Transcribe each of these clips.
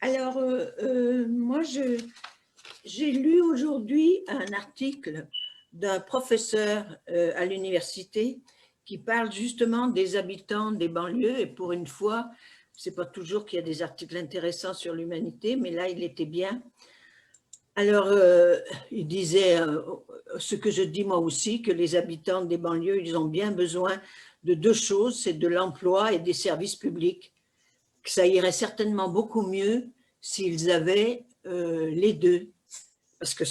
Alors, moi, j'ai lu aujourd'hui un article d'un professeur à l'université qui parle justement des habitants des banlieues. Et pour une fois, c'est pas toujours qu'il y a des articles intéressants sur l'humanité, mais là, il était bien. Alors, il disait ce que je dis moi aussi, que les habitants des banlieues, ils ont bien besoin de deux choses, c'est de l'emploi et des services publics. Que ça irait certainement beaucoup mieux s'ils avaient les deux. Parce que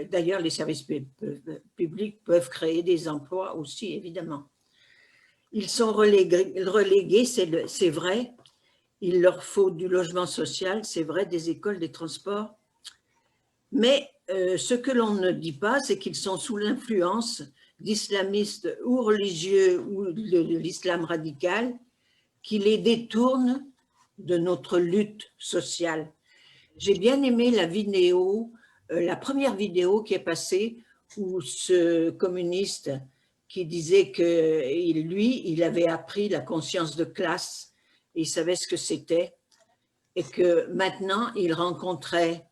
d'ailleurs, les services publics peuvent créer des emplois aussi, évidemment. Ils sont relégués, c'est vrai. Il leur faut du logement social, c'est vrai, des écoles, des transports. Mais ce que l'on ne dit pas, c'est qu'ils sont sous l'influence d'islamistes ou religieux ou de l'islam radical qui les détournent de notre lutte sociale. J'ai bien aimé la vidéo, la première vidéo qui est passée où ce communiste qui disait que lui, il avait appris la conscience de classe, et il savait ce que c'était, et que maintenant, il rencontrait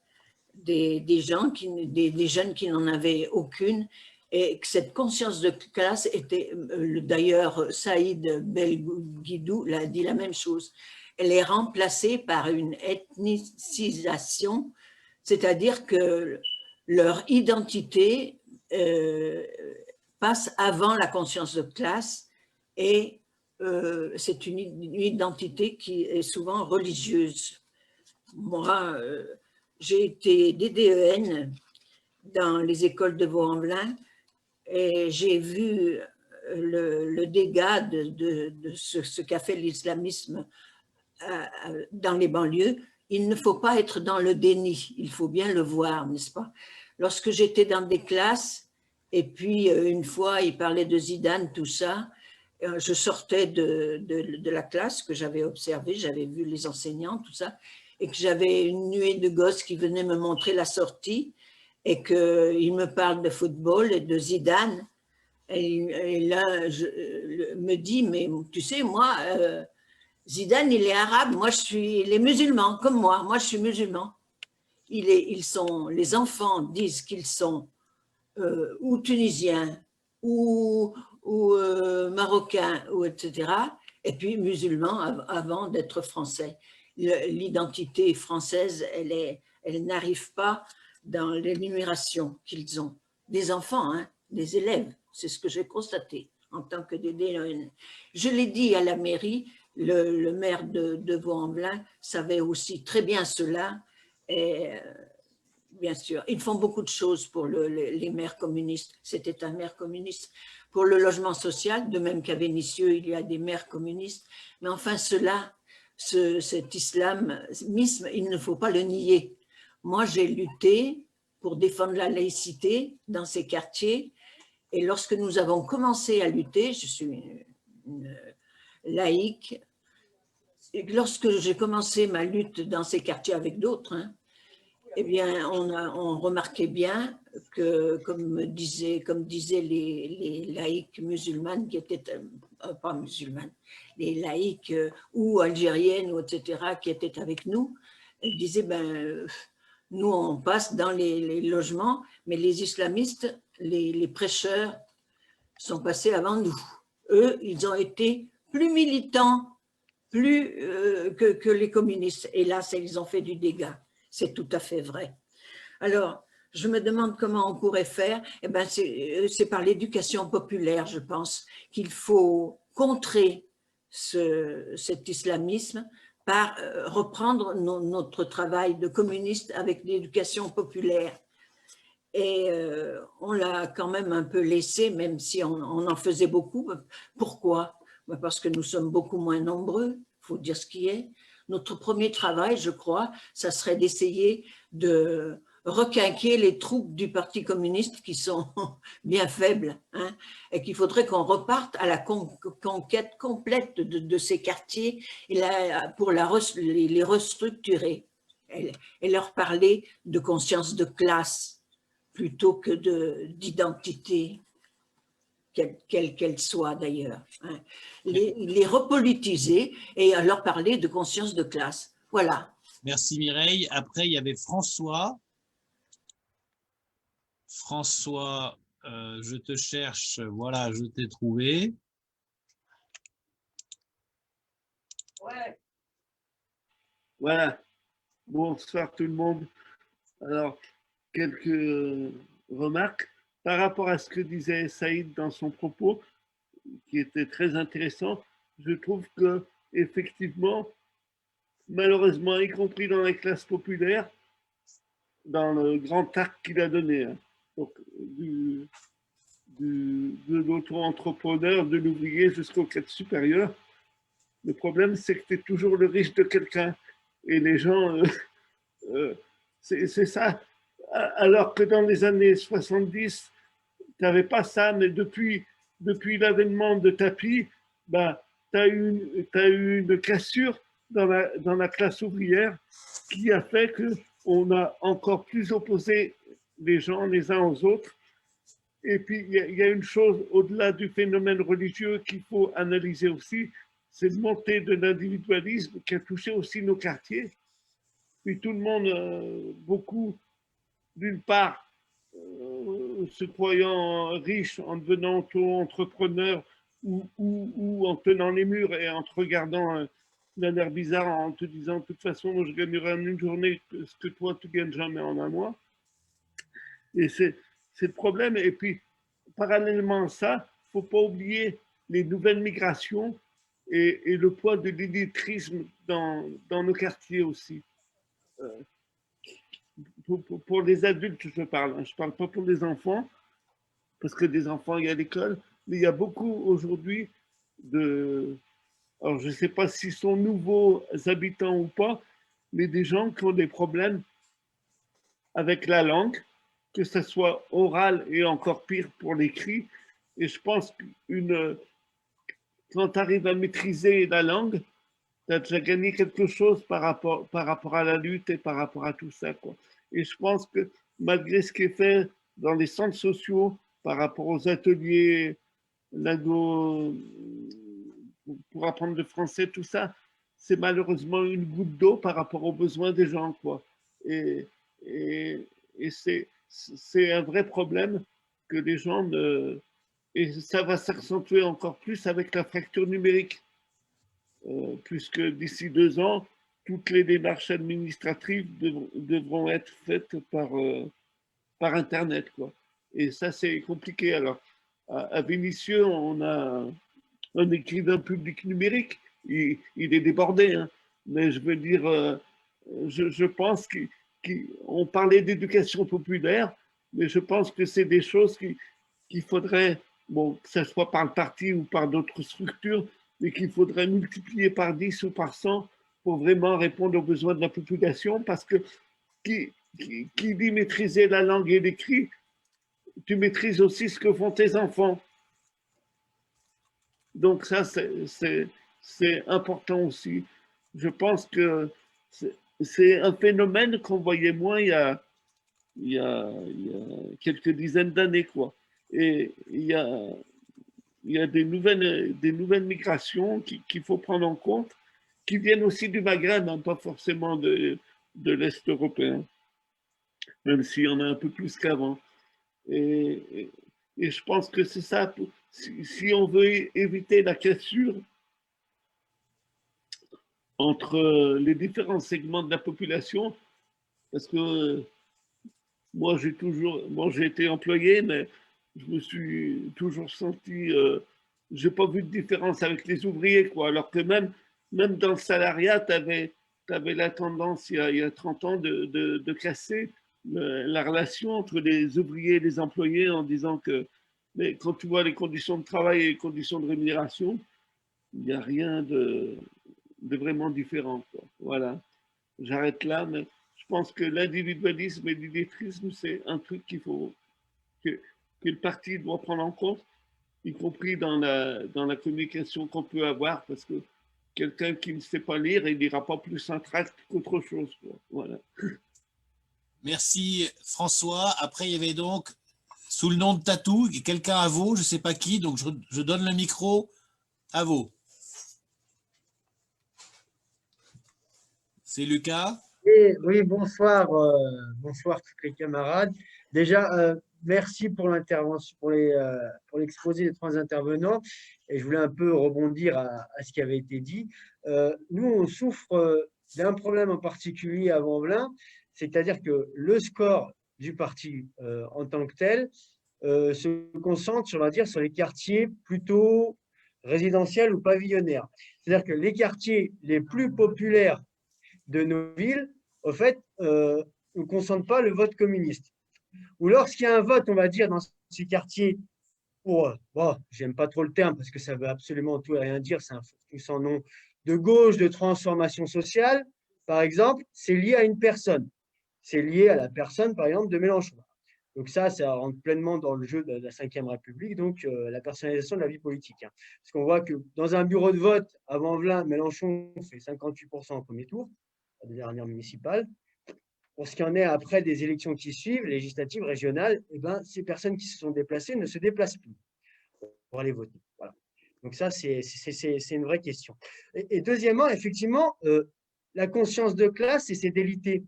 des jeunes qui n'en avaient aucune, et que cette conscience de classe était, d'ailleurs, Saïd Belguidou l'a dit la même chose, elle est remplacée par une ethnicisation, c'est-à-dire que leur identité passe avant la conscience de classe, et c'est une identité qui est souvent religieuse. Moi, j'ai été DDEN dans les écoles de Vaux-en-Velin et j'ai vu le dégât de ce qu'a fait l'islamisme dans les banlieues. Il ne faut pas être dans le déni, il faut bien le voir, n'est-ce pas? Lorsque j'étais dans des classes, et puis une fois, il parlait de Zidane, tout ça, je sortais de la classe que j'avais observée, j'avais vu les enseignants, tout ça, et que j'avais une nuée de gosses qui venaient me montrer la sortie, et qu'ils me parlent de football et de Zidane, et là, je me dis, mais tu sais, moi, Zidane, il est arabe, moi, il est musulman, comme moi je suis musulman. Les enfants disent qu'ils sont ou tunisiens, ou marocains, ou etc., et puis musulmans avant d'être français. L'identité française, elle n'arrive pas dans l'énumération qu'ils ont. Des enfants, hein, des élèves, c'est ce que j'ai constaté en tant que DDEN. Je l'ai dit à la mairie, le maire de Vaux-en-Velin savait aussi très bien cela, et bien sûr, ils font beaucoup de choses pour les maires communistes. C'était un maire communiste. Pour le logement social, de même qu'à Vénissieux, il y a des maires communistes. Mais enfin, cet islamisme, il ne faut pas le nier. Moi, j'ai lutté pour défendre la laïcité dans ces quartiers. Et lorsque nous avons commencé à lutter, je suis une laïque, et lorsque j'ai commencé ma lutte dans ces quartiers avec d'autres, hein, eh bien, on remarquait bien que, comme disaient les laïques musulmanes, qui étaient, pas musulmanes, les laïques ou algériennes, ou etc., qui étaient avec nous, elles disaient, ben, nous, on passe dans les logements, mais les islamistes, les prêcheurs, sont passés avant nous. Eux, ils ont été plus militants que les communistes. Et là, ils ont fait du dégât. C'est tout à fait vrai. Alors, je me demande comment on pourrait faire. Eh ben, c'est par l'éducation populaire, je pense, qu'il faut contrer cet islamisme par reprendre notre travail de communiste avec l'éducation populaire. Et on l'a quand même un peu laissé, même si on en faisait beaucoup. Pourquoi? Parce que nous sommes beaucoup moins nombreux, il faut dire ce qui est. Notre premier travail, je crois, ça serait d'essayer de requinquer les troupes du Parti communiste qui sont bien faibles, hein, et qu'il faudrait qu'on reparte à la conquête complète de ces quartiers et pour les restructurer et leur parler de conscience de classe plutôt que d'identité, quelle qu'elle soit d'ailleurs. Hein. Les repolitiser et leur parler de conscience de classe. Voilà. Merci Mireille. Après, il y avait François. François, je te cherche. Voilà, je t'ai trouvé. Ouais. Voilà. Bonsoir tout le monde. Alors, quelques remarques par rapport à ce que disait Saïd dans son propos, qui était très intéressant. Je trouve que effectivement, malheureusement, y compris dans les classes populaires, dans le grand arc qu'il a donné, hein, donc, de l'auto-entrepreneur, de l'ouvrier jusqu'au cadre supérieur, le problème, c'est que tu es toujours le riche de quelqu'un. Et les gens, c'est ça. Alors que dans les années 70, tu n'avais pas ça, mais depuis l'avènement de tapis, bah, tu as eu une cassure dans la classe ouvrière qui a fait qu'on a encore plus opposé les gens les uns aux autres. Et puis, il y a une chose au-delà du phénomène religieux qu'il faut analyser aussi, c'est une montée de l'individualisme qui a touché aussi nos quartiers. Puis tout le monde, beaucoup, d'une part, se croyant riche en devenant auto-entrepreneur ou en tenant les murs et en te regardant d'un air bizarre en te disant de toute façon, je gagnerai en une journée ce que toi, tu gagnes jamais en un mois. Et c'est le problème. Et puis, parallèlement à ça, il ne faut pas oublier les nouvelles migrations et le poids de l'illettrisme dans nos quartiers aussi. Pour les adultes, je parle. Je ne parle pas pour les enfants, parce que des enfants, il y a l'école, mais il y a beaucoup aujourd'hui de... Alors, je ne sais pas s'ils sont nouveaux habitants ou pas, mais des gens qui ont des problèmes avec la langue, que ce soit oral et encore pire pour l'écrit. Et je pense que quand tu arrives à maîtriser la langue, tu as déjà gagné quelque chose par rapport à la lutte et par rapport à tout ça, quoi. Et je pense que malgré ce qui est fait dans les centres sociaux par rapport aux ateliers pour apprendre le français, tout ça, c'est malheureusement une goutte d'eau par rapport aux besoins des gens, quoi. Et, et, et c'est un vrai problème que les gens ne... Et ça va s'accentuer encore plus avec la fracture numérique, puisque d'ici 2 ans, toutes les démarches administratives devront être faites par Internet, quoi. Et ça, c'est compliqué. Alors, à Vénissieux, on a un écrivain public numérique. Il est débordé, hein. Mais je veux dire, je pense qu'on parlait d'éducation populaire, mais je pense que c'est des choses qu'il faudrait, bon, que ce soit par le parti ou par d'autres structures, mais qu'il faudrait multiplier par 10 ou par 100 pour vraiment répondre aux besoins de la population, parce que qui dit maîtriser la langue et l'écrit, tu maîtrises aussi ce que font tes enfants. Donc ça, c'est important aussi. Je pense que c'est un phénomène qu'on voyait moins il y a quelques dizaines d'années, quoi. Et il y a des nouvelles migrations qu'il faut prendre en compte, qui viennent aussi du Maghreb, hein, pas forcément de l'Est européen, même s'il y en a un peu plus qu'avant. Et, et je pense que c'est ça, si on veut éviter la cassure entre les différents segments de la population, parce que moi j'ai été employé, mais je me suis toujours senti, j'ai pas vu de différence avec les ouvriers, quoi. Alors que même dans le salariat, tu avais la tendance il y a 30 ans de casser la relation entre les ouvriers et les employés en disant que, mais quand tu vois les conditions de travail et les conditions de rémunération, il n'y a rien de vraiment différent, quoi. Voilà, j'arrête là, mais je pense que l'individualisme et l'illettrisme, c'est un truc que le parti doit prendre en compte, y compris dans la communication qu'on peut avoir, parce que quelqu'un qui ne sait pas lire, il lira pas plus un tract qu'autre chose, quoi. Voilà. Merci François. Après, il y avait donc, sous le nom de Tatou, quelqu'un à vous, je ne sais pas qui, donc je donne le micro à vous. C'est Lucas. Oui, bonsoir, bonsoir toutes les camarades. Déjà, merci pour l'intervention, pour l'exposé des trois intervenants. Et je voulais un peu rebondir à ce qui avait été dit. Nous, on souffre d'un problème en particulier à Vanvelin, c'est-à-dire que le score du parti en tant que tel se concentre, on va dire, sur les quartiers plutôt résidentiels ou pavillonnaires. C'est-à-dire que les quartiers les plus populaires de nos villes, au fait, ne consentent pas le vote communiste. Ou lorsqu'il y a un vote, on va dire, dans ces quartiers, pour, bon, j'aime pas trop le terme parce que ça veut absolument tout et rien dire, c'est un tout sans nom, de gauche, de transformation sociale, par exemple, c'est lié à une personne. C'est lié à la personne, par exemple, de Mélenchon. Donc ça rentre pleinement dans le jeu de la Ve République, donc la personnalisation de la vie politique. Hein. Parce qu'on voit que dans un bureau de vote, à Vanvelin, Mélenchon fait 58% au premier tour, la dernière municipale. Pour ce qui en est après des élections qui suivent, législatives, régionales, eh ben, ces personnes qui se sont déplacées ne se déplacent plus pour aller voter. Voilà. Donc ça, c'est une vraie question. Et deuxièmement, effectivement, la conscience de classe et ses délités.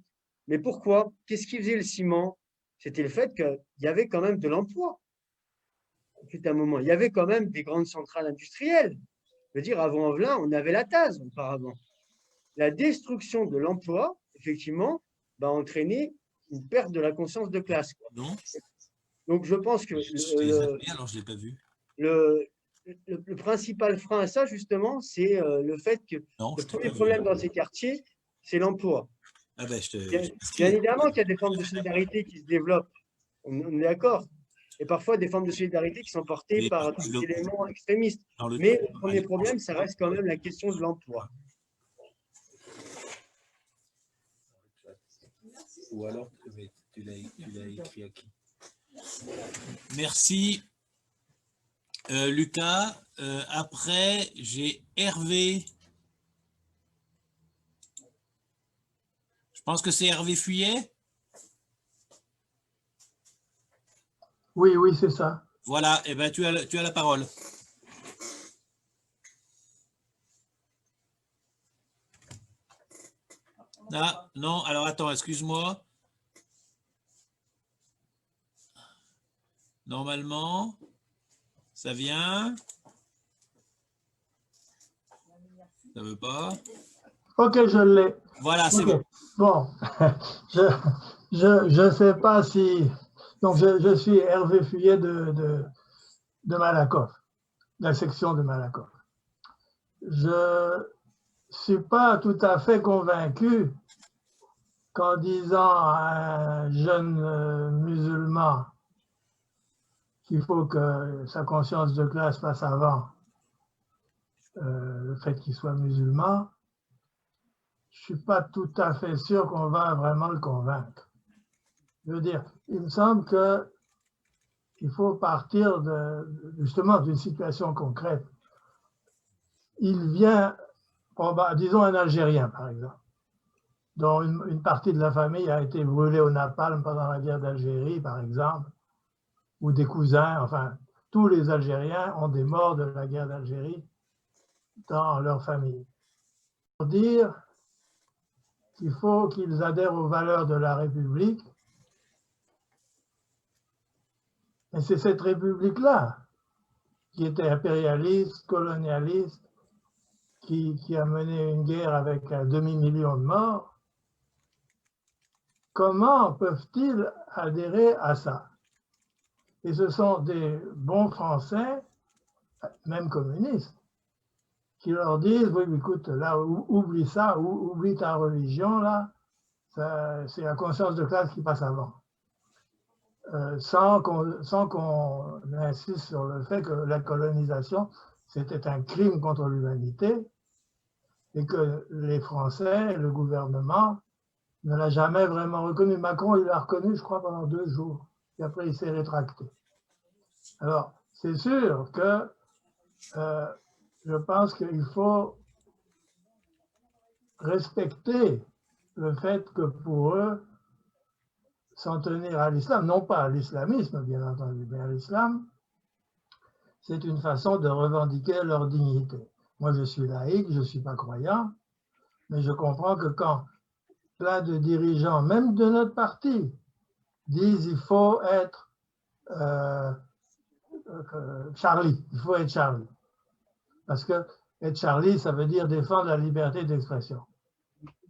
Mais pourquoi? Qu'est-ce qui faisait le ciment? C'était le fait qu'il y avait quand même de l'emploi. À un moment, il y avait quand même des grandes centrales industrielles. Je veux dire, avant Vanvelin, on avait la TASE auparavant. La destruction de l'emploi, effectivement, va entraîner une perte de la conscience de classe. Non. Donc, je pense que alors je l'ai pas vu. Le principal frein à ça, justement, c'est le fait que le premier problème dans ces quartiers, c'est l'emploi. Ah ben, bien évidemment qu'il y a des formes de solidarité qui se développent, on est d'accord, et parfois des formes de solidarité qui sont portées par des éléments extrémistes. Mais le premier problème, ça reste quand même la question de l'emploi. Ou alors, tu l'as écrit à qui? Merci. Lucas, après, j'ai Hervé. Je pense que c'est Hervé Fuyet. Oui, oui, c'est ça. Voilà, et ben tu as la parole. Ah, non, alors attends, excuse-moi. Normalement, ça vient. Ça veut pas. Ok, je l'ai. Voilà, c'est bon. Bon, je ne sais pas si... Donc, je suis Hervé Fuyet de Malakoff, de la section de Malakoff. Je ne suis pas tout à fait convaincu qu'en disant à un jeune musulman qu'il faut que sa conscience de classe passe avant le fait qu'il soit musulman, je ne suis pas tout à fait sûr qu'on va vraiment le convaincre. Je veux dire, il me semble qu'il faut partir justement d'une situation concrète. Il vient, disons un Algérien par exemple, dont une partie de la famille a été brûlée au napalm pendant la guerre d'Algérie par exemple, ou des cousins, enfin, tous les Algériens ont des morts de la guerre d'Algérie dans leur famille. Pour dire qu'il faut qu'ils adhèrent aux valeurs de la République. Et c'est cette République-là qui était impérialiste, colonialiste, qui a mené une guerre avec un demi-million de morts. Comment peuvent-ils adhérer à ça? Et ce sont des bons Français, même communistes, qui leur disent, oui, écoute, là, oublie ça, oublie ta religion, là, c'est la conscience de classe qui passe avant. Sans qu'on insiste sur le fait que la colonisation, c'était un crime contre l'humanité et que les Français, le gouvernement, ne l'a jamais vraiment reconnu. Macron, il l'a reconnu, je crois, pendant 2 jours. Et après, il s'est rétracté. Alors, c'est sûr que je pense qu'il faut respecter le fait que pour eux, s'en tenir à l'islam, non pas à l'islamisme, bien entendu, mais à l'islam, c'est une façon de revendiquer leur dignité. Moi, je suis laïque, je ne suis pas croyant, mais je comprends que quand plein de dirigeants, même de notre parti, disent il faut être Charlie, il faut être Charlie. Parce que être Charlie, ça veut dire défendre la liberté d'expression.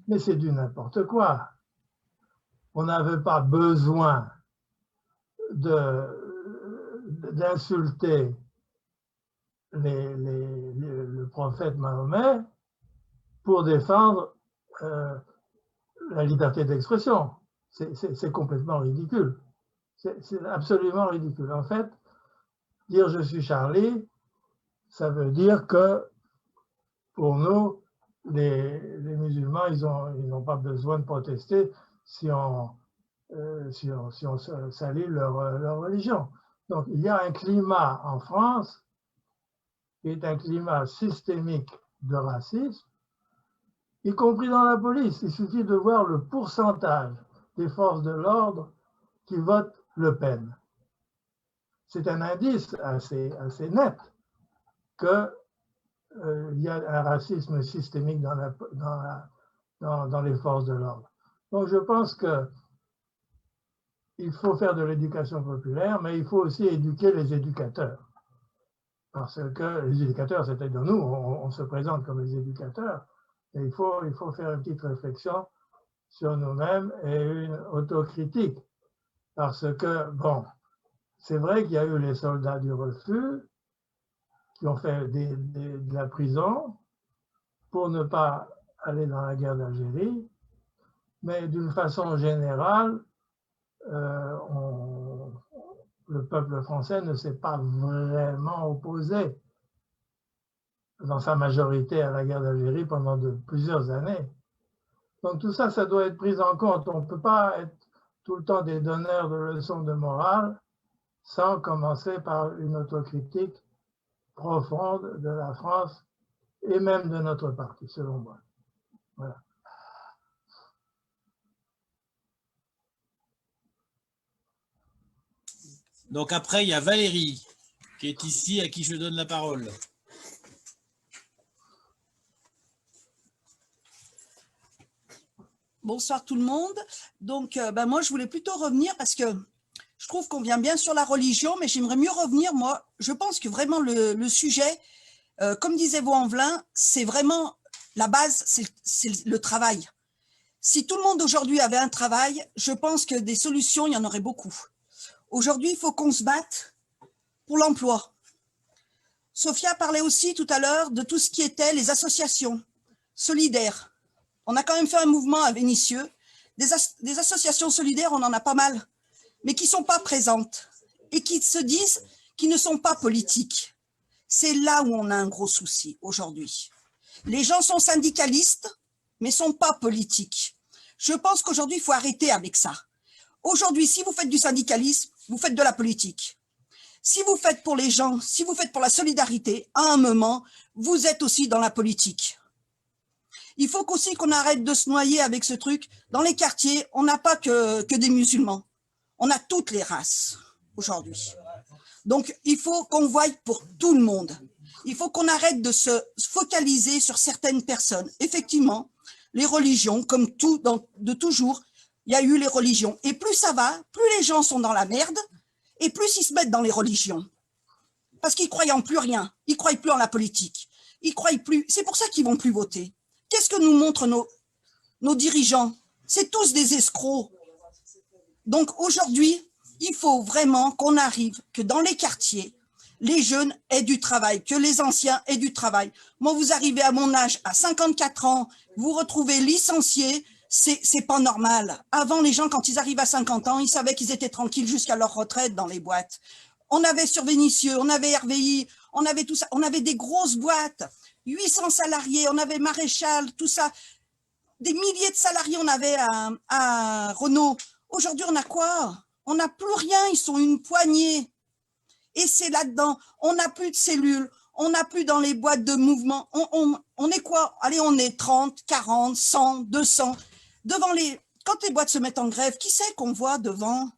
Mais c'est du n'importe quoi. On n'avait pas besoin d'insulter le prophète Mahomet pour défendre la liberté d'expression. C'est complètement ridicule. C'est absolument ridicule. En fait, dire je suis Charlie, ça veut dire que pour nous, les musulmans, ils n'ont pas besoin de protester si on salit leur religion. Donc, il y a un climat en France qui est un climat systémique de racisme, y compris dans la police. Il suffit de voir le pourcentage des forces de l'ordre qui votent Le Pen. C'est un indice assez net qu'il y a un racisme systémique dans les forces de l'ordre. Donc je pense qu'il faut faire de l'éducation populaire, mais il faut aussi éduquer les éducateurs. Parce que les éducateurs, c'est-à-dire nous, on se présente comme les éducateurs, et il faut faire une petite réflexion sur nous-mêmes et une autocritique. Parce que, bon, c'est vrai qu'il y a eu les soldats du refus qui ont fait de la prison pour ne pas aller dans la guerre d'Algérie, mais d'une façon générale, le peuple français ne s'est pas vraiment opposé dans sa majorité à la guerre d'Algérie pendant plusieurs années. Donc tout ça, ça doit être pris en compte. On ne peut pas être tout le temps des donneurs de leçons de morale sans commencer par une autocritique profonde de la France et même de notre parti, selon moi. Voilà. Donc après, il y a Valérie qui est ici, à qui je donne la parole. Bonsoir tout le monde. Donc, moi, je voulais plutôt revenir parce que je trouve qu'on vient bien sur la religion, mais j'aimerais mieux revenir. Moi, je pense que vraiment le sujet, comme disait Vaux-en-Velin, c'est vraiment la base, c'est le travail. Si tout le monde aujourd'hui avait un travail, je pense que des solutions, il y en aurait beaucoup. Aujourd'hui, il faut qu'on se batte pour l'emploi. Sophia parlait aussi tout à l'heure de tout ce qui était les associations solidaires. On a quand même fait un mouvement à Vénissieux. Des associations solidaires, on en a pas mal, mais qui ne sont pas présentes et qui se disent qu'ils ne sont pas politiques. C'est là où on a un gros souci aujourd'hui. Les gens sont syndicalistes, mais ne sont pas politiques. Je pense qu'aujourd'hui, il faut arrêter avec ça. Aujourd'hui, si vous faites du syndicalisme, vous faites de la politique. Si vous faites pour les gens, si vous faites pour la solidarité, à un moment, vous êtes aussi dans la politique. Il faut aussi qu'on arrête de se noyer avec ce truc. Dans les quartiers, on n'a pas que des musulmans. On a toutes les races aujourd'hui. Donc, il faut qu'on voie pour tout le monde. Il faut qu'on arrête de se focaliser sur certaines personnes. Effectivement, les religions, comme tout, de toujours, il y a eu les religions. Et plus ça va, plus les gens sont dans la merde, et plus ils se mettent dans les religions. Parce qu'ils ne croient en plus rien. Ils ne croient plus en la politique. Ils croient plus. C'est pour ça qu'ils ne vont plus voter. Qu'est-ce que nous montrent nos dirigeants? C'est tous des escrocs. Donc aujourd'hui, il faut vraiment qu'on arrive, que dans les quartiers, les jeunes aient du travail, que les anciens aient du travail. Moi, vous arrivez à mon âge, à 54 ans, vous retrouvez licencié, c'est pas normal. Avant, les gens, quand ils arrivent à 50 ans, ils savaient qu'ils étaient tranquilles jusqu'à leur retraite dans les boîtes. On avait sur Vénissieux, on avait RVI, on avait tout ça, on avait des grosses boîtes, 800 salariés, on avait Maréchal, tout ça. Des milliers de salariés, on avait à Renault. Aujourd'hui, on a quoi? On n'a plus rien, ils sont une poignée. Et c'est là-dedans, on n'a plus de cellules, on n'a plus dans les boîtes de mouvement. On est quoi? Allez, on est 30, 40, 100, 200. Devant quand les boîtes se mettent en grève, qui c'est qu'on voit devant?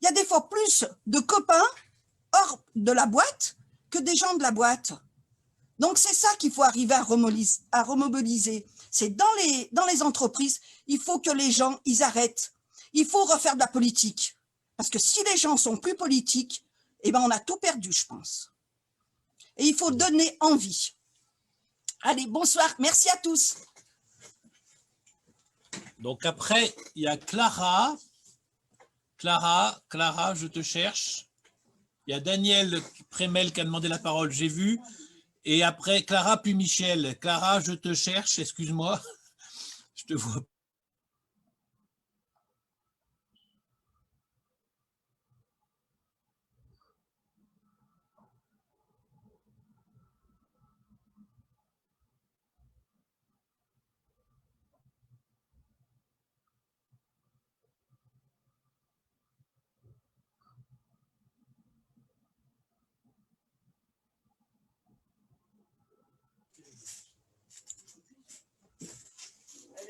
Il y a des fois plus de copains hors de la boîte que des gens de la boîte. Donc, c'est ça qu'il faut arriver à remobiliser. C'est dans les entreprises, il faut que les gens, ils arrêtent. Il faut refaire de la politique. Parce que si les gens sont plus politiques, eh ben, on a tout perdu, je pense. Et il faut donner envie. Allez, bonsoir. Merci à tous. Donc après, il y a Clara. Clara, je te cherche. Il y a Daniel Prémel qui a demandé la parole, j'ai vu. Et après, Clara puis Michel. Clara, je te cherche, excuse-moi. Je te vois.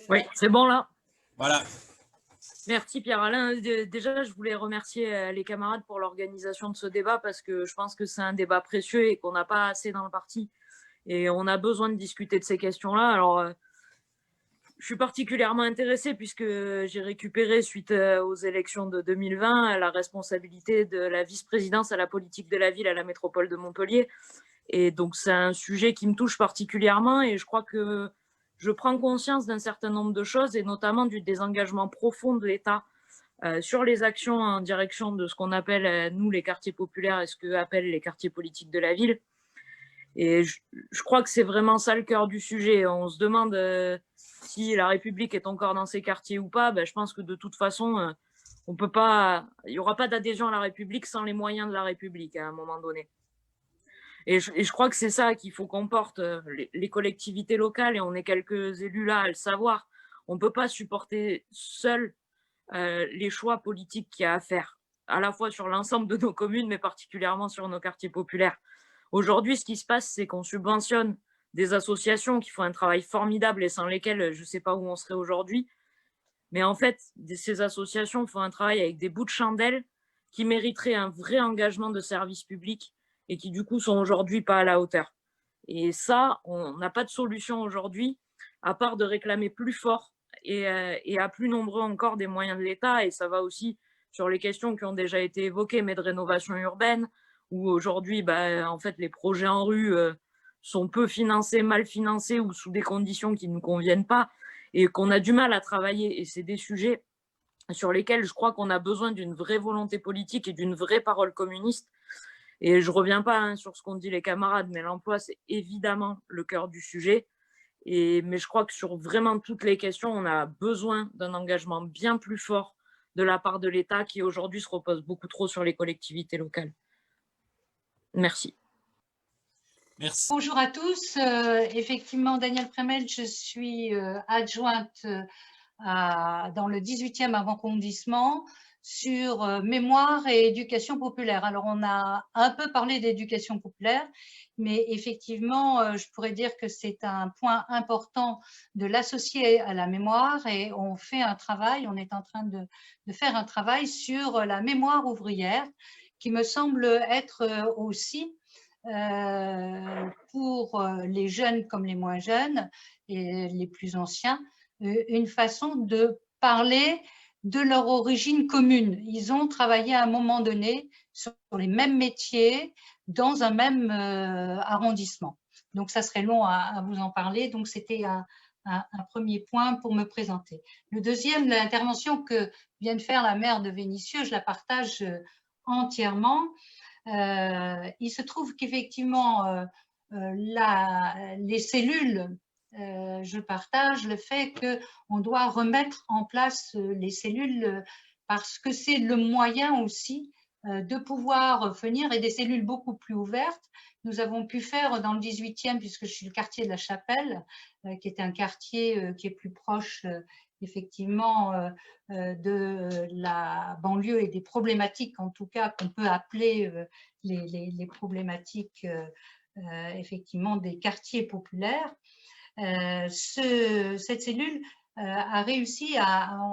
Oui, c'est bon là. Voilà. Merci Pierre-Alain. Déjà, je voulais remercier les camarades pour l'organisation de ce débat parce que je pense que c'est un débat précieux et qu'on n'a pas assez dans le parti. Et on a besoin de discuter de ces questions-là. Alors, je suis particulièrement intéressée puisque j'ai récupéré, suite aux élections de 2020, la responsabilité de la vice-présidence à la politique de la ville à la métropole de Montpellier. Et donc, c'est un sujet qui me touche particulièrement et je crois que je prends conscience d'un certain nombre de choses et notamment du désengagement profond de l'État sur les actions en direction de ce qu'on appelle, nous, les quartiers populaires et ce qu'eux appellent les quartiers politiques de la ville. Et je crois que c'est vraiment ça le cœur du sujet. On se demande si la République est encore dans ces quartiers ou pas. Ben, je pense que de toute façon, on peut pas, il n'y aura pas d'adhésion à la République sans les moyens de la République à un moment donné. Et je crois que c'est ça qu'il faut qu'on porte, les collectivités locales, et on est quelques élus là à le savoir. On ne peut pas supporter seul les choix politiques qu'il y a à faire, à la fois sur l'ensemble de nos communes, mais particulièrement sur nos quartiers populaires. Aujourd'hui, ce qui se passe, c'est qu'on subventionne des associations qui font un travail formidable et sans lesquelles je ne sais pas où on serait aujourd'hui. Mais en fait, ces associations font un travail avec des bouts de chandelle qui mériteraient un vrai engagement de service public et qui du coup sont aujourd'hui pas à la hauteur. Et ça, on n'a pas de solution aujourd'hui, à part de réclamer plus fort et à plus nombreux encore des moyens de l'État. Et ça va aussi sur les questions qui ont déjà été évoquées, mais de rénovation urbaine, où aujourd'hui, en fait, les projets en rue sont peu financés, mal financés ou sous des conditions qui ne nous conviennent pas et qu'on a du mal à travailler. Et c'est des sujets sur lesquels je crois qu'on a besoin d'une vraie volonté politique et d'une vraie parole communiste. Et je ne reviens pas sur ce qu'ont dit les camarades, mais l'emploi, c'est évidemment le cœur du sujet. Mais je crois que sur vraiment toutes les questions, on a besoin d'un engagement bien plus fort de la part de l'État qui aujourd'hui se repose beaucoup trop sur les collectivités locales. Merci. Merci. Bonjour à tous. Effectivement, Daniel Prémel, je suis adjointe dans le 18e arrondissement sur mémoire et éducation populaire. Alors, on a un peu parlé d'éducation populaire, mais effectivement, je pourrais dire que c'est un point important de l'associer à la mémoire et on fait un travail, on est en train de faire un travail sur la mémoire ouvrière qui me semble être aussi pour les jeunes comme les moins jeunes et les plus anciens, une façon de parler de leur origine commune. Ils ont travaillé à un moment donné sur les mêmes métiers dans un même arrondissement. Donc, ça serait long à vous en parler. Donc, c'était un premier point pour me présenter. Le deuxième, l'intervention que vient de faire la maire de Vénissieux, je la partage entièrement. Il se trouve qu'effectivement, les cellules, je partage le fait qu'on doit remettre en place les cellules parce que c'est le moyen aussi de pouvoir venir, et des cellules beaucoup plus ouvertes. Nous avons pu faire dans le 18e, puisque je suis le quartier de la Chapelle, qui est un quartier qui est plus proche effectivement de la banlieue et des problématiques, en tout cas, qu'on peut appeler les problématiques effectivement des quartiers populaires. Cette cellule a réussi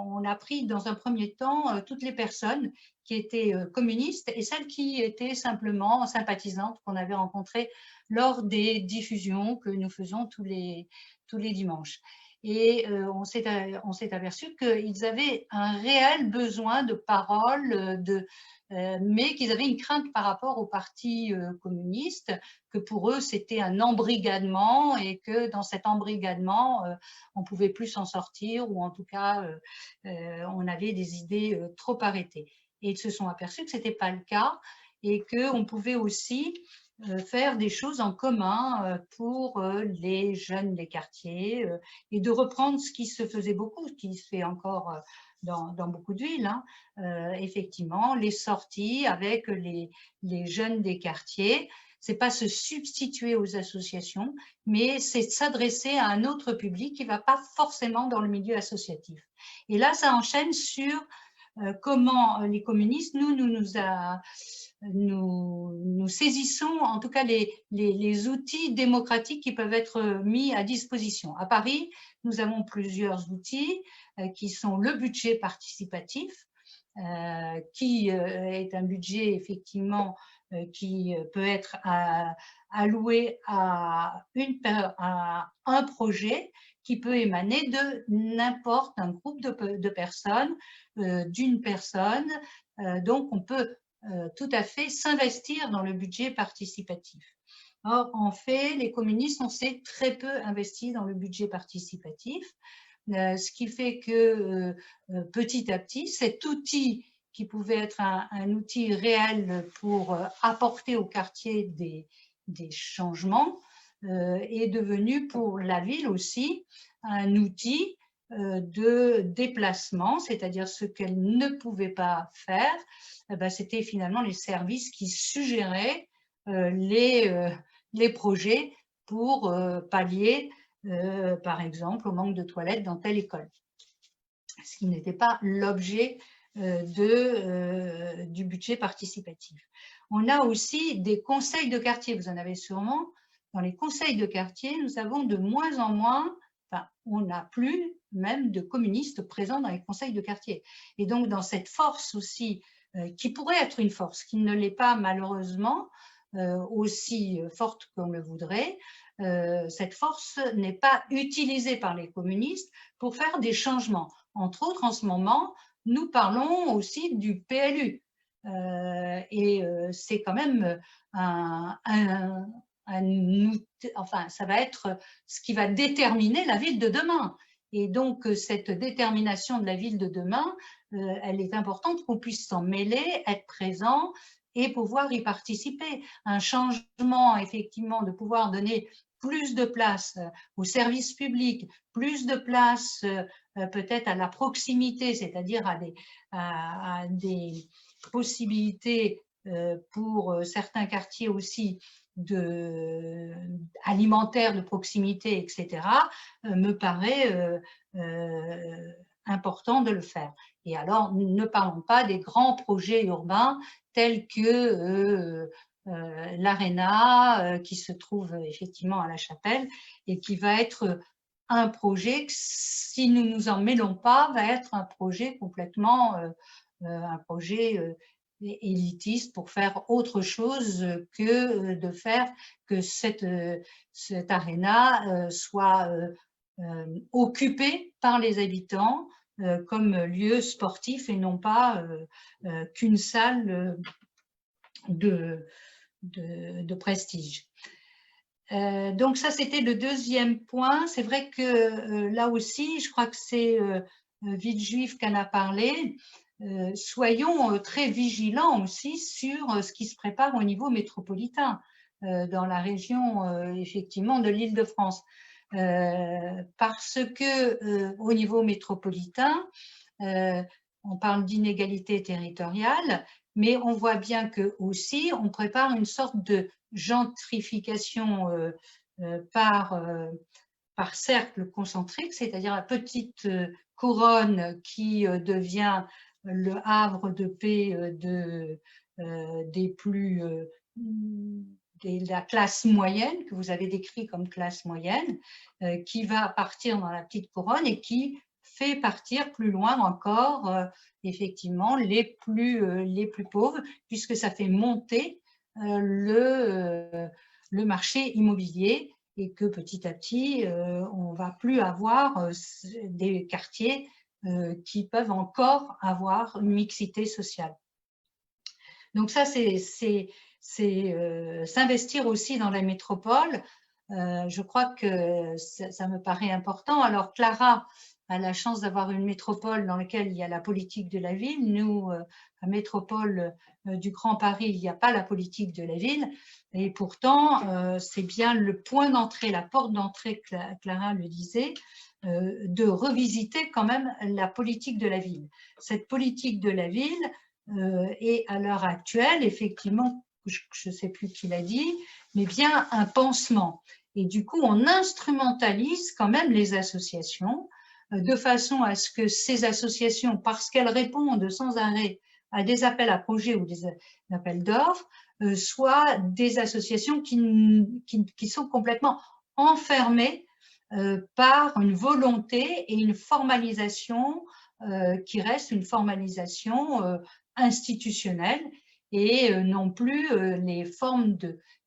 on a pris dans un premier temps toutes les personnes qui étaient communistes et celles qui étaient simplement sympathisantes qu'on avait rencontrées lors des diffusions que nous faisons tous les dimanches. Et on s'est aperçu qu'ils avaient un réel besoin de parole, mais qu'ils avaient une crainte par rapport au parti communiste, que pour eux c'était un embrigadement et que dans cet embrigadement on pouvait plus s'en sortir, ou en tout cas on avait des idées trop arrêtées. Et ils se sont aperçus que ce n'était pas le cas et qu'on pouvait aussi faire des choses en commun pour les jeunes des quartiers et de reprendre ce qui se faisait beaucoup, ce qui se fait encore dans beaucoup de villes, hein. Effectivement, les sorties avec les jeunes des quartiers. C'est pas se substituer aux associations, mais c'est s'adresser à un autre public qui ne va pas forcément dans le milieu associatif. Et là, ça enchaîne sur comment les communistes, nous saisissons en tout cas les outils démocratiques qui peuvent être mis à disposition. À Paris, nous avons plusieurs outils qui sont le budget participatif, qui est un budget effectivement qui peut être alloué à un projet qui peut émaner de n'importe un groupe de personnes, d'une personne. Donc, on peut tout à fait s'investir dans le budget participatif. Or, en fait, les communistes, on s'est très peu investi dans le budget participatif, ce qui fait que petit à petit, cet outil qui pouvait être un outil réel pour apporter au quartier des changements, est devenu pour la ville aussi un outil de déplacement, c'est-à-dire ce qu'elle ne pouvait pas faire, c'était finalement les services qui suggéraient les projets pour pallier, par exemple, au manque de toilettes dans telle école, ce qui n'était pas l'objet du budget participatif. On a aussi des conseils de quartier, vous en avez sûrement. Dans les conseils de quartier, nous avons de moins en moins, enfin, on n'a plus même de communistes présents dans les conseils de quartier. Et donc, dans cette force aussi, qui pourrait être une force, qui ne l'est pas malheureusement aussi forte qu'on le voudrait, cette force n'est pas utilisée par les communistes pour faire des changements. Entre autres, en ce moment, nous parlons aussi du PLU. C'est quand même enfin, ça va être ce qui va déterminer la ville de demain. Et donc, cette détermination de la ville de demain, elle est importante qu'on puisse s'en mêler, être présent et pouvoir y participer. Un changement, effectivement, de pouvoir donner plus de place aux services publics, plus de place peut-être à la proximité, c'est-à-dire à des possibilités pour certains quartiers aussi alimentaires de proximité, etc., me paraît important de le faire. Et alors, ne parlons pas des grands projets urbains tels que l'Arena, qui se trouve effectivement à La Chapelle, et qui va être un projet, si nous ne nous en mêlons pas, va être un projet complètement, un projet élitiste pour faire autre chose que de faire que cette Arena soit occupée par les habitants comme lieu sportif et non pas qu'une salle de prestige. Donc ça, c'était le deuxième point. C'est vrai que là aussi, je crois que c'est Villejuif qui en a parlé. Soyons très vigilants aussi sur ce qui se prépare au niveau métropolitain dans la région effectivement de l'Île-de-France. Parce que au niveau métropolitain, on parle d'inégalité territoriale, mais on voit bien que aussi on prépare une sorte de gentrification par cercle concentrique, c'est-à-dire la petite couronne qui devient le havre de paix de la classe moyenne, que vous avez décrit comme classe moyenne, qui va partir dans la petite couronne et qui fait partir plus loin encore, effectivement, les plus pauvres, puisque ça fait monter le marché immobilier et que petit à petit, on ne va plus avoir des quartiers qui peuvent encore avoir une mixité sociale. Donc ça, c'est s'investir aussi dans la métropole. Je crois que ça me paraît important. Alors Clara a la chance d'avoir une métropole dans laquelle il y a la politique de la ville. Nous, la métropole du Grand Paris, il n'y a pas la politique de la ville. Et pourtant, c'est bien le point d'entrée, la porte d'entrée, Clara le disait, de revisiter quand même la politique de la ville. Cette politique de la ville est à l'heure actuelle, effectivement, je ne sais plus qui l'a dit, mais bien un pansement. Et du coup, on instrumentalise quand même les associations de façon à ce que ces associations, parce qu'elles répondent sans arrêt à des appels à projets ou des appels d'offres, soient des associations qui sont complètement enfermées par une volonté et une formalisation qui reste une formalisation institutionnelle et non plus les formes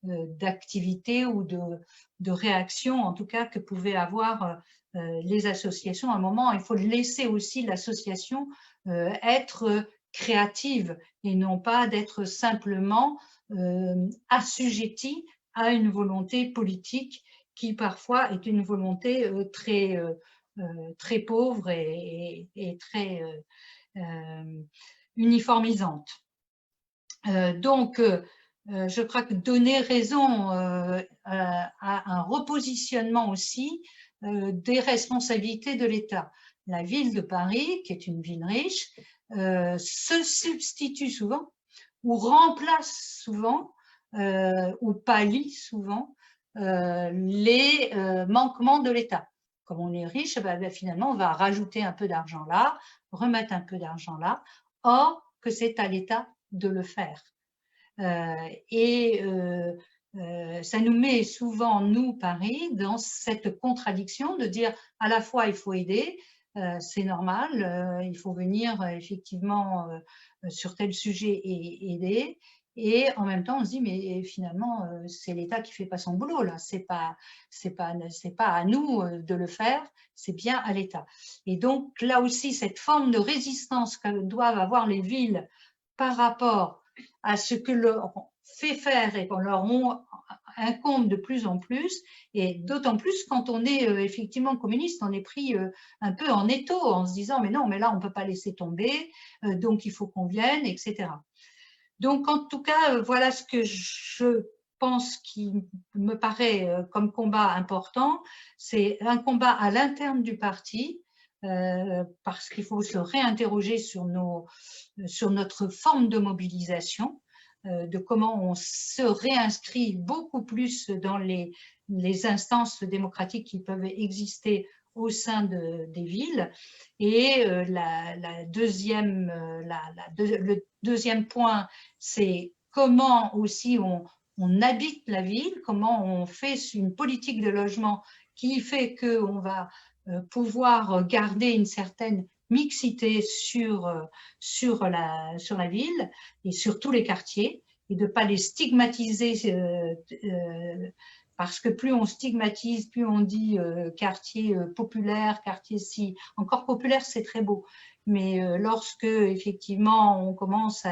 d'activité ou de réaction, en tout cas, que pouvaient avoir les associations. À un moment, il faut laisser aussi l'association être créative et non pas d'être simplement assujettie à une volonté politique qui parfois est une volonté très pauvre et très uniformisante. Donc, je crois que donner raison à un repositionnement aussi des responsabilités de l'État. La ville de Paris, qui est une ville riche, se substitue souvent ou remplace souvent ou pallie souvent les manquements de l'État. Comme on est riche, finalement, on va rajouter un peu d'argent là, remettre un peu d'argent là, or que c'est à l'État de le faire. Ça nous met souvent, nous, Paris, dans cette contradiction de dire à la fois il faut aider, c'est normal, il faut venir effectivement sur tel sujet et aider, et en même temps on se dit mais finalement c'est l'État qui fait pas son boulot là, c'est pas à nous de le faire, c'est bien à l'État. Et donc là aussi cette forme de résistance que doivent avoir les villes par rapport à ce que leur fait faire et qu'on leur incombe de plus en plus, et d'autant plus quand on est effectivement communiste, on est pris un peu en étau en se disant mais non, mais là on ne peut pas laisser tomber, donc il faut qu'on vienne, etc. Donc en tout cas, voilà ce que je pense qui me paraît comme combat important, c'est un combat à l'interne du parti, parce qu'il faut se réinterroger sur notre forme de mobilisation, de comment on se réinscrit beaucoup plus dans les instances démocratiques qui peuvent exister au sein des villes. Et le deuxième point, c'est comment aussi on habite la ville, comment on fait une politique de logement qui fait qu'on va pouvoir garder une certaine mixité sur la ville et sur tous les quartiers, et de ne pas les stigmatiser, parce que plus on stigmatise, plus on dit quartier populaire, quartier si. Encore populaire, c'est très beau, mais lorsque effectivement on commence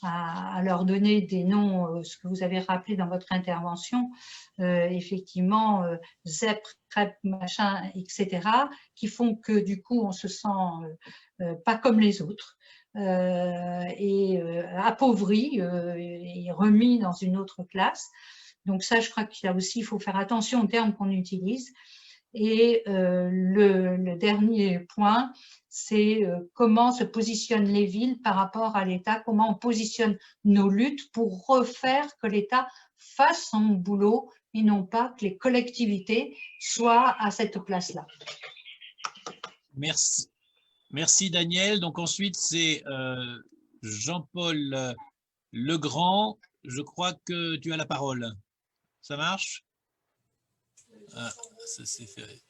à leur donner des noms, ce que vous avez rappelé dans votre intervention, effectivement, ZEP, PrEP, machin, etc., qui font que du coup on se sent pas comme les autres, et appauvri et remis dans une autre classe. Donc ça, je crois qu'il y a aussi, il faut faire attention aux termes qu'on utilise. Et le dernier point, c'est comment se positionnent les villes par rapport à l'État, comment on positionne nos luttes pour refaire que l'État fasse son boulot et non pas que les collectivités soient à cette place-là. Merci. Merci Daniel. Donc ensuite, c'est Jean-Paul Legrand. Je crois que tu as la parole. Ça marche? Ah, ça s'est fait.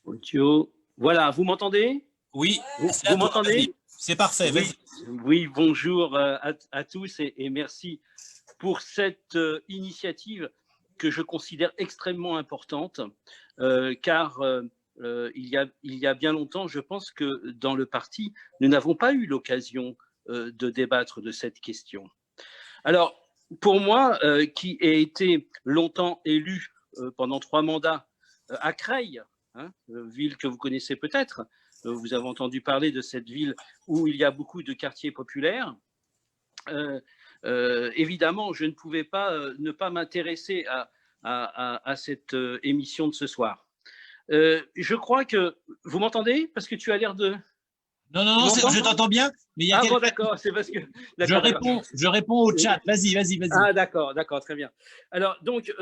Audio. Voilà, vous m'entendez? Oui, Vous, c'est à vous toi, m'entendez? vas-y. C'est parfait, Oui, vas-y. oui, bonjour à tous et merci pour cette initiative que je considère extrêmement importante, car il y a bien longtemps, je pense que dans le parti, nous n'avons pas eu l'occasion de débattre de cette question. Alors, pour moi, qui ai été longtemps élu pendant 3 mandats à Creil, hein, ville que vous connaissez peut-être, vous avez entendu parler de cette ville où il y a beaucoup de quartiers populaires. Évidemment, je ne pouvais pas ne pas m'intéresser à cette émission de ce soir. Je crois que... Vous m'entendez? Parce que tu as l'air de... Non, non, non, je t'entends bien, mais il y a bon, quelqu'un... d'accord, c'est parce que... Je réponds au chat. Vas-y, vas-y, vas-y. Ah, d'accord, très bien. Alors, donc,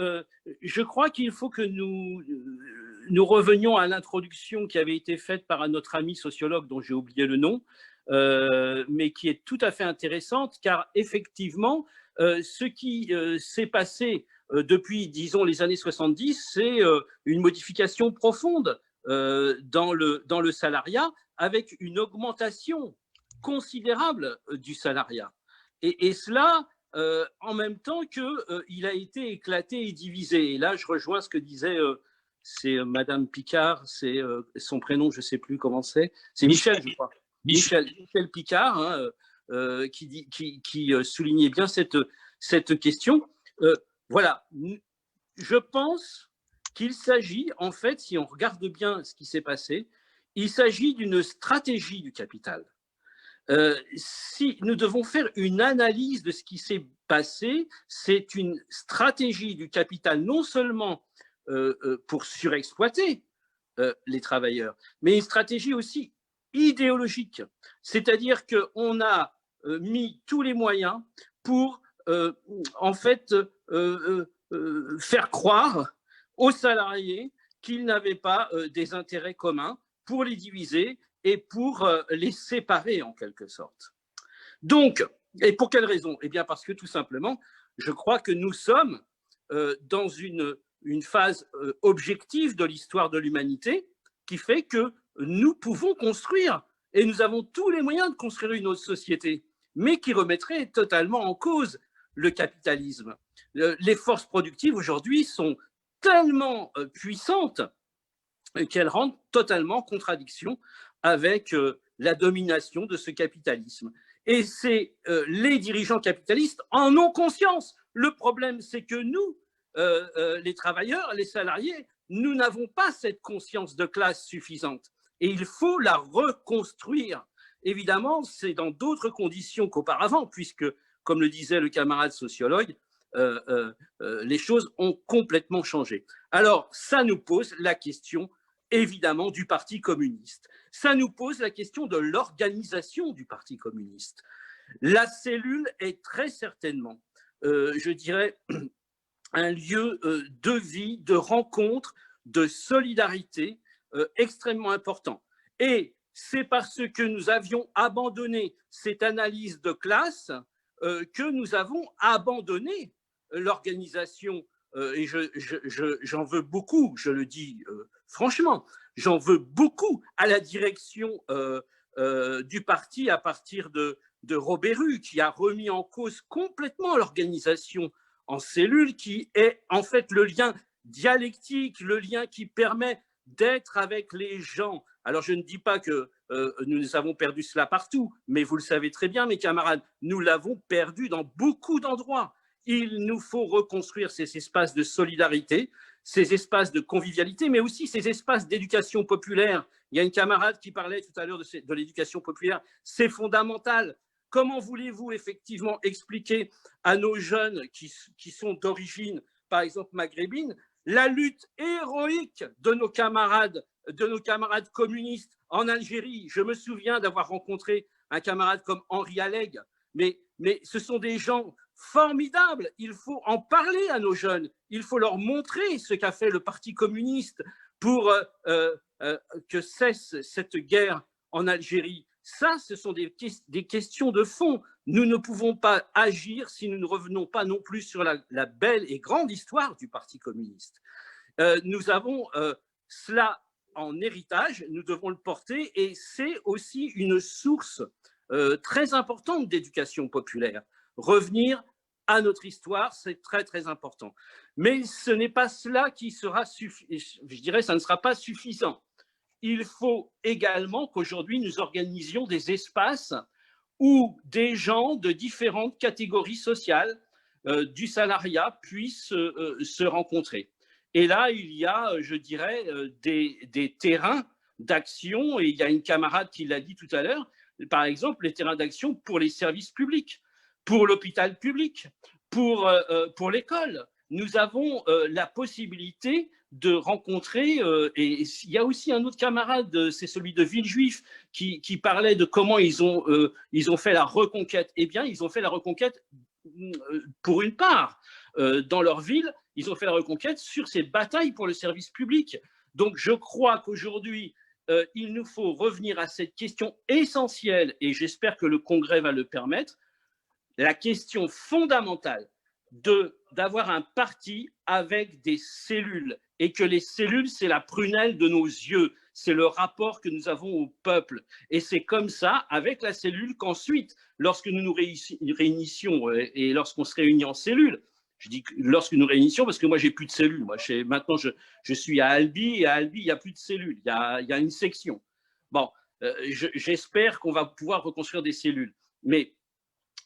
je crois qu'il faut que nous revenions à l'introduction qui avait été faite par notre ami sociologue dont j'ai oublié le nom, mais qui est tout à fait intéressante, car effectivement, ce qui s'est passé depuis, disons, les années 70, c'est une modification profonde dans le salariat, avec une augmentation considérable du salariat. Et cela, en même temps qu'il a été éclaté et divisé. Et là, je rejoins ce que disait, c'est Madame Picard, c'est son prénom, je ne sais plus comment c'est Michel, je crois. Michel Picard, hein, qui soulignait bien cette question. Voilà, je pense qu'il s'agit, en fait, si on regarde bien ce qui s'est passé, il s'agit d'une stratégie du capital. Si nous devons faire une analyse de ce qui s'est passé, c'est une stratégie du capital non seulement pour surexploiter les travailleurs, mais une stratégie aussi idéologique. C'est-à-dire qu'on a mis tous les moyens pour en fait faire croire aux salariés qu'ils n'avaient pas des intérêts communs pour les diviser et pour les séparer en quelque sorte. Donc, et pour quelle raison? Eh bien parce que tout simplement, je crois que nous sommes dans une phase objective de l'histoire de l'humanité qui fait que nous pouvons construire, et nous avons tous les moyens de construire une autre société, mais qui remettrait totalement en cause le capitalisme. Les forces productives aujourd'hui sont tellement puissantes qu'elles rentrent totalement en contradiction avec la domination de ce capitalisme. Et c'est les dirigeants capitalistes en ont conscience. Le problème, c'est que nous, les travailleurs, les salariés, nous n'avons pas cette conscience de classe suffisante. Et il faut la reconstruire. Évidemment, c'est dans d'autres conditions qu'auparavant, puisque, comme le disait le camarade sociologue, les choses ont complètement changé. Alors, ça nous pose la question, évidemment, du Parti communiste. Ça nous pose la question de l'organisation du Parti communiste. La cellule est très certainement, je dirais, un lieu de vie, de rencontre, de solidarité extrêmement important. Et c'est parce que nous avions abandonné cette analyse de classe que nous avons abandonné l'organisation. Et j'en veux beaucoup, je le dis franchement, j'en veux beaucoup à la direction du parti à partir de Robert Rue, qui a remis en cause complètement l'organisation en cellules, qui est en fait le lien dialectique, le lien qui permet d'être avec les gens. Alors je ne dis pas que nous avons perdu cela partout, mais vous le savez très bien, mes camarades, nous l'avons perdu dans beaucoup d'endroits. Il nous faut reconstruire ces espaces de solidarité, ces espaces de convivialité, mais aussi ces espaces d'éducation populaire. Il y a une camarade qui parlait tout à l'heure de l'éducation populaire. C'est fondamental. Comment voulez-vous effectivement expliquer à nos jeunes qui sont d'origine, par exemple maghrébine, la lutte héroïque de nos camarades communistes en Algérie? Je me souviens d'avoir rencontré un camarade comme Henri Alleg, mais ce sont des gens formidables. Il faut en parler à nos jeunes. Il faut leur montrer ce qu'a fait le Parti communiste pour que cesse cette guerre en Algérie. Ça, ce sont des questions de fond. Nous ne pouvons pas agir si nous ne revenons pas non plus sur la belle et grande histoire du Parti communiste. Nous avons cela en héritage, nous devons le porter et c'est aussi une source très importante d'éducation populaire. Revenir à notre histoire, c'est très, très important. Mais ce n'est pas cela qui sera suffisant. Je dirais ça ne sera pas suffisant. Il faut également qu'aujourd'hui, nous organisions des espaces où des gens de différentes catégories sociales du salariat puissent se rencontrer. Et là, il y a, je dirais, des terrains d'action, et il y a une camarade qui l'a dit tout à l'heure, par exemple, les terrains d'action pour les services publics, pour l'hôpital public, pour l'école. Nous avons la possibilité de rencontrer, et il y a aussi un autre camarade, c'est celui de Villejuif, qui parlait de comment ils ont fait la reconquête. Eh bien, ils ont fait la reconquête pour une part dans leur ville, ils ont fait la reconquête sur ces batailles pour le service public. Donc, je crois qu'aujourd'hui, il nous faut revenir à cette question essentielle, et j'espère que le Congrès va le permettre, la question fondamentale d'avoir un parti avec des cellules, et que les cellules, c'est la prunelle de nos yeux, c'est le rapport que nous avons au peuple. Et c'est comme ça, avec la cellule, qu'ensuite, lorsque nous nous réunissions et lorsqu'on se réunit en cellule, je dis lorsque nous réunissions parce que moi, j'ai plus de cellules. Moi, maintenant, je suis à Albi, et à Albi, il n'y a plus de cellules, il y a une section. Bon, j'espère qu'on va pouvoir reconstruire des cellules. Mais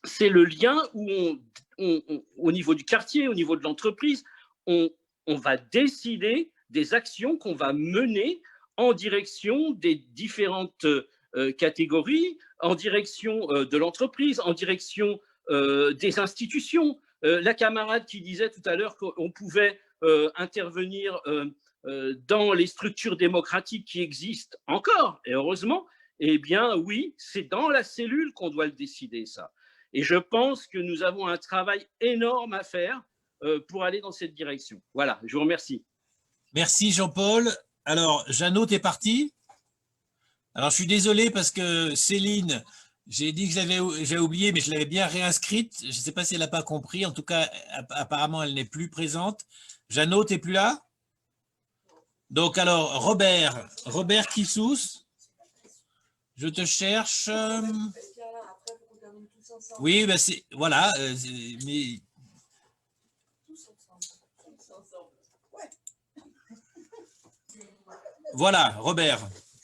c'est le lien où au niveau du quartier, au niveau de l'entreprise, on va décider des actions qu'on va mener en direction des différentes catégories, en direction de l'entreprise, en direction des institutions. La camarade qui disait tout à l'heure qu'on pouvait intervenir dans les structures démocratiques qui existent encore, et heureusement, eh bien oui, c'est dans la cellule qu'on doit le décider, ça. Et je pense que nous avons un travail énorme à faire pour aller dans cette direction. Voilà, je vous remercie. Merci Jean-Paul. Alors, Jeannot, t'es parti? Alors, je suis désolé parce que Céline, j'ai dit que j'avais oublié, mais je l'avais bien réinscrite. Je ne sais pas si elle n'a pas compris. En tout cas, apparemment, elle n'est plus présente. Jeannot, t'es plus là? Donc, alors, Robert Kissous, je te cherche. Oui, ben c'est voilà, mais voilà, Robert.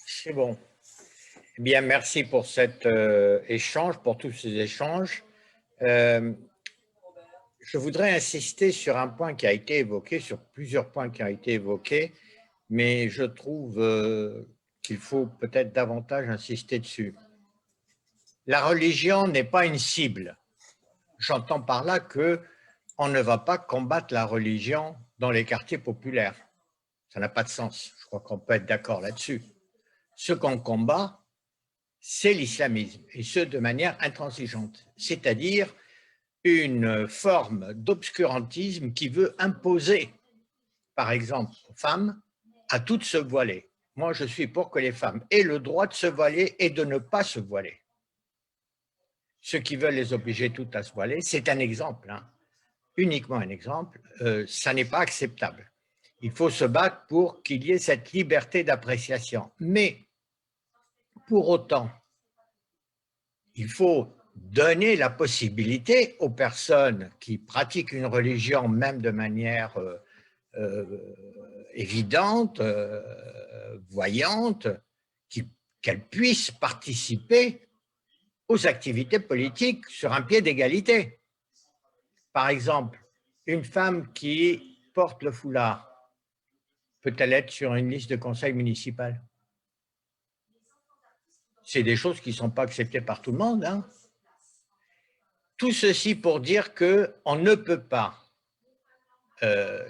C'est bon. Eh bien, merci pour cet échange, pour tous ces échanges. Je voudrais insister sur un point qui a été évoqué, sur plusieurs points qui ont été évoqués, mais je trouve qu'il faut peut-être davantage insister dessus. La religion n'est pas une cible. J'entends par là qu'on ne va pas combattre la religion dans les quartiers populaires. Ça n'a pas de sens. Je crois qu'on peut être d'accord là-dessus. Ce qu'on combat, c'est l'islamisme, et ce de manière intransigeante, c'est-à-dire une forme d'obscurantisme qui veut imposer, par exemple, aux femmes, à toutes se voiler. Moi, je suis pour que les femmes aient le droit de se voiler et de ne pas se voiler. Ceux qui veulent les obliger toutes à se voiler, c'est un exemple, hein, uniquement un exemple, ça n'est pas acceptable. Il faut se battre pour qu'il y ait cette liberté d'appréciation. Mais, pour autant, il faut donner la possibilité aux personnes qui pratiquent une religion, même de manière évidente, voyante, qu'elles puissent participer aux activités politiques sur un pied d'égalité. Par exemple, une femme qui porte le foulard, peut-elle être sur une liste de conseil municipal? C'est des choses qui ne sont pas acceptées par tout le monde, hein. Tout ceci pour dire qu'on ne peut pas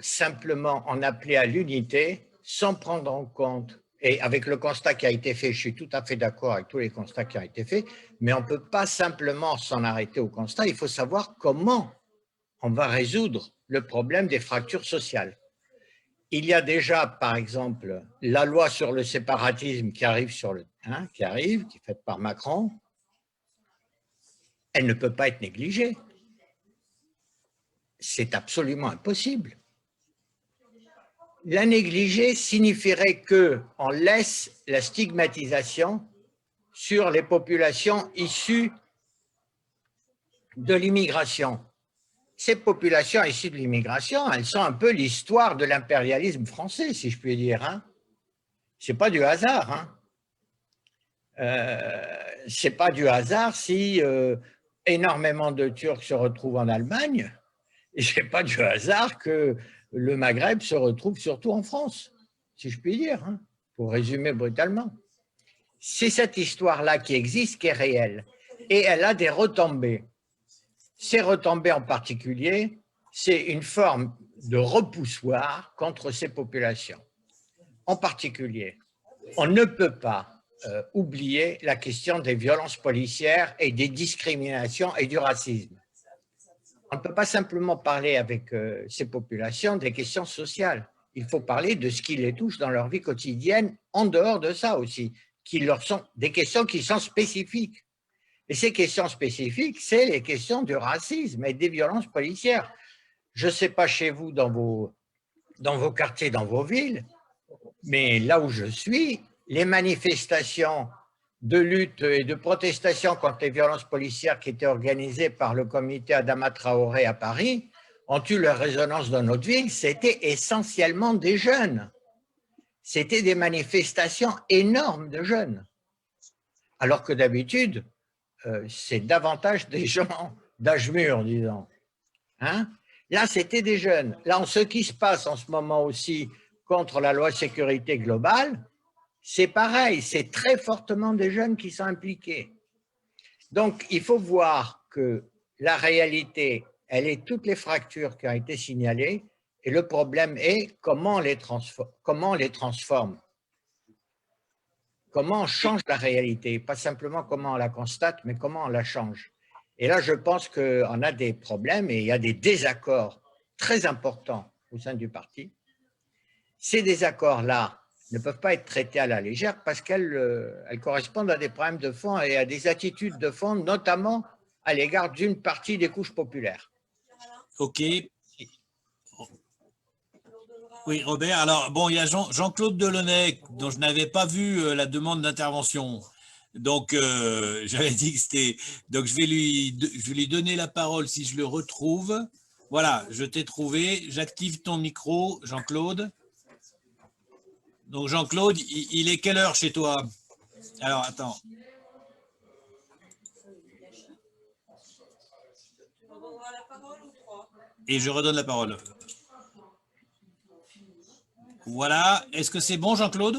simplement en appeler à l'unité sans prendre en compte, et avec le constat qui a été fait, je suis tout à fait d'accord avec tous les constats qui ont été faits, mais on ne peut pas simplement s'en arrêter au constat, il faut savoir comment on va résoudre le problème des fractures sociales. Il y a déjà, par exemple, la loi sur le séparatisme qui arrive, qui est faite par Macron. Elle ne peut pas être négligée. C'est absolument impossible. La négliger signifierait qu'on laisse la stigmatisation sur les populations issues de l'immigration. Ces populations issues de l'immigration, elles sont un peu l'histoire de l'impérialisme français, si je puis dire. Hein. Ce n'est pas du hasard. Hein. Ce n'est pas du hasard si énormément de Turcs se retrouvent en Allemagne, et ce n'est pas du hasard que le Maghreb se retrouve surtout en France, si je puis dire, hein, pour résumer brutalement. C'est cette histoire-là qui existe, qui est réelle, et elle a des retombées. Ces retombées en particulier, c'est une forme de repoussoir contre ces populations. En particulier, on ne peut pas oublier la question des violences policières et des discriminations et du racisme. On ne peut pas simplement parler avec ces populations des questions sociales. Il faut parler de ce qui les touche dans leur vie quotidienne, en dehors de ça aussi, qui leur sont des questions qui sont spécifiques. Et ces questions spécifiques, c'est les questions du racisme et des violences policières. Je ne sais pas chez vous, dans vos quartiers, dans vos villes, mais là où je suis, les manifestations de lutte et de protestation contre les violences policières qui étaient organisées par le comité Adama Traoré à Paris ont eu leur résonance dans notre ville. C'était essentiellement des jeunes. C'était des manifestations énormes de jeunes. Alors que d'habitude, c'est davantage des gens d'âge mûr, disons. Hein? Là, c'était des jeunes. Là, ce qui se passe en ce moment aussi contre la loi sécurité globale, c'est pareil, c'est très fortement des jeunes qui sont impliqués. Donc, il faut voir que la réalité, elle est toutes les fractures qui ont été signalées, et le problème est comment on les transforme. Comment on change la réalité, pas simplement comment on la constate, mais comment on la change. Et là, je pense qu'on a des problèmes et il y a des désaccords très importants au sein du parti. Ces désaccords-là ne peuvent pas être traités à la légère parce qu'elles correspondent à des problèmes de fond et à des attitudes de fond, notamment à l'égard d'une partie des couches populaires. OK. Oui, Robert. Alors, bon, il y a Jean-Claude Delaunay, dont je n'avais pas vu la demande d'intervention. Donc, j'avais dit que c'était… Donc, je vais lui donner la parole si je le retrouve. Voilà, je t'ai trouvé. J'active ton micro, Jean-Claude. Donc, Jean-Claude, il est quelle heure chez toi? Alors, attends. Et je redonne la parole. Voilà. Est-ce que c'est bon, Jean-Claude?